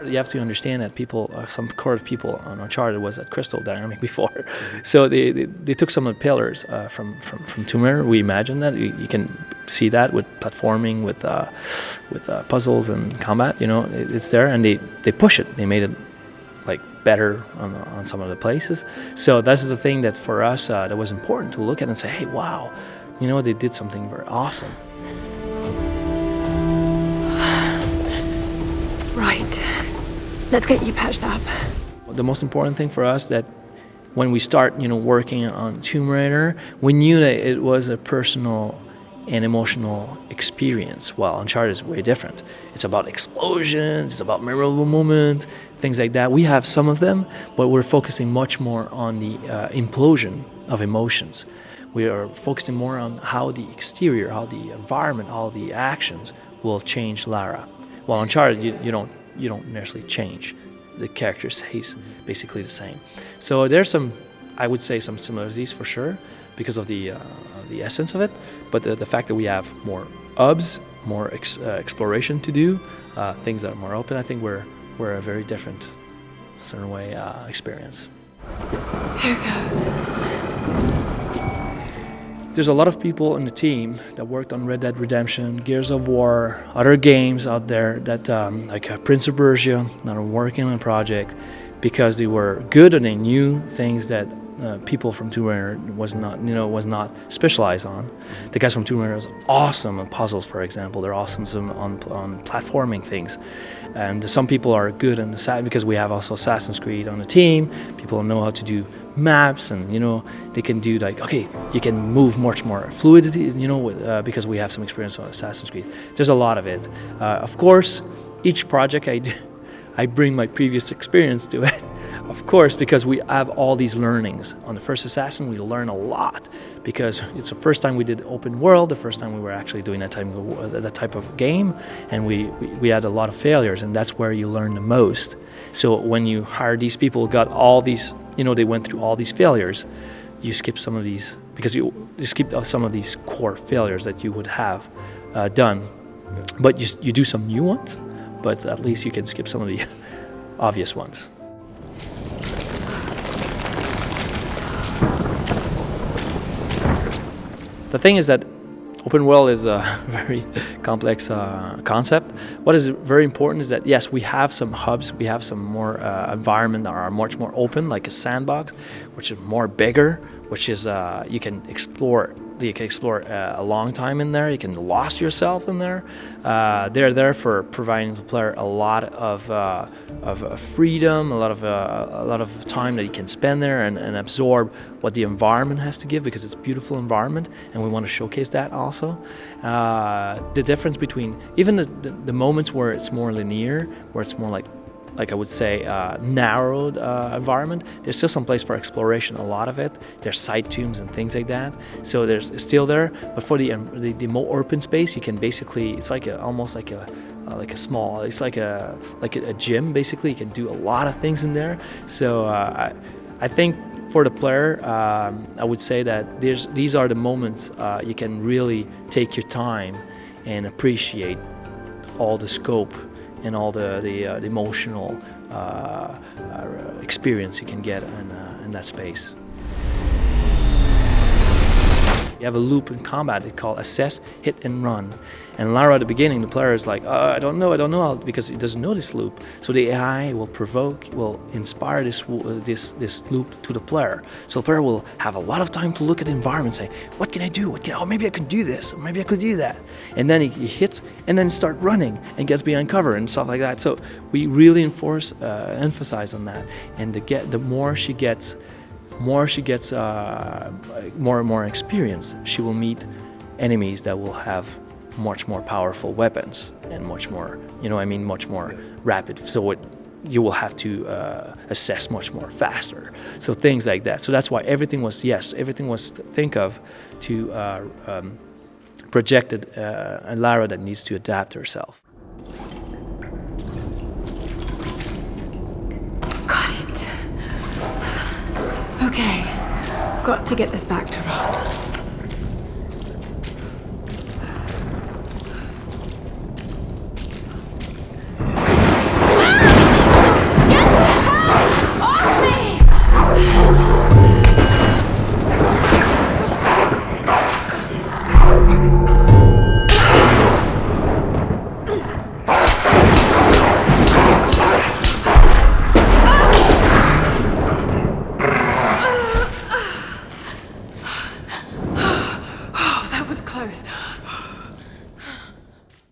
You have to understand that people, some core people on Uncharted was at Crystal Dynamic before, so they took some of the pillars from Tomb Raider. We imagine that you can see that with platforming, with puzzles and combat. You know, it's there, and they push it. They made it like better on some of the places. So that's the thing that for us that was important to look at and say, hey, wow, you know, they did something very awesome. Right. Let's get you patched up. The most important thing for us that when we start, you know, working on Tomb Raider, we knew that it was a personal and emotional experience, while Uncharted is way different. It's about explosions, it's about memorable moments, things like that. We have some of them, but we're focusing much more on the implosion of emotions. We are focusing more on how the exterior, how the environment, how the actions will change Lara. While Uncharted, you don't necessarily change. The character stays basically the same. So there's some, I would say, some similarities for sure because of the essence of it. But the fact that we have more hubs, more exploration to do, things that are more open, I think we're a very different, certain way experience. Here goes. There's a lot of people in the team that worked on Red Dead Redemption, Gears of War, other games out there that, like Prince of Persia, that are working on a project because they were good and they knew things that people from Tomb Raider was not specialized on. The guys from Tomb Raider was awesome on puzzles, for example. They're awesome on platforming things. And some people are good on the side because we have also Assassin's Creed on the team. People know how to do maps, and you know they can do like, okay, you can move much more fluidity, you know, because we have some experience on Assassin's Creed. There's a lot of it. Of course, each project I do, I bring my previous experience to it. Of course, because we have all these learnings. On the first Assassin, we learn a lot because it's the first time we did open world, the first time we were actually doing that type of game, and we had a lot of failures, and that's where you learn the most. So when you hire these people, got all these, you know, they went through all these failures, you skip some of these because you skip some of these core failures that you would have done, but you do some new ones, but at least you can skip some of the obvious ones. The thing is that open world is a very complex concept. What is very important is that, yes, we have some hubs, we have some more environment that are much more open, like a sandbox, which is more bigger, which is you can explore a long time in there. You can lost yourself in there. They're there for providing the player a lot of freedom, a lot of time that you can spend there and absorb what the environment has to give, because it's a beautiful environment, and we want to showcase that also. The difference between even the moments where it's more linear, where it's more like I would say, narrowed environment, there's still some place for exploration, a lot of it. There's side tombs and things like that. So there's still there, but for the more open space, you can basically, it's like almost like a small, it's like a gym, basically. You can do a lot of things in there. So I think for the player, I would say that these are the moments you can really take your time and appreciate all the scope and all the emotional experience you can get in that space. You have a loop in combat they call assess, hit, and run. And Lara at the beginning, the player is like, I don't know, because he doesn't know this loop. So the AI will inspire this loop to the player. So the player will have a lot of time to look at the environment and say, what can I do? Maybe I could do this, or maybe I could do that. And then he hits, and then start running and gets behind cover and stuff like that. So we really emphasize on that. And the more she gets more and more experience, she will meet enemies that will have much more powerful weapons and much more, much more rapid. So you will have to assess much more faster. So things like that. So that's why everything was think of to projected a Lara that needs to adapt herself. Okay, got to get this back to Roth.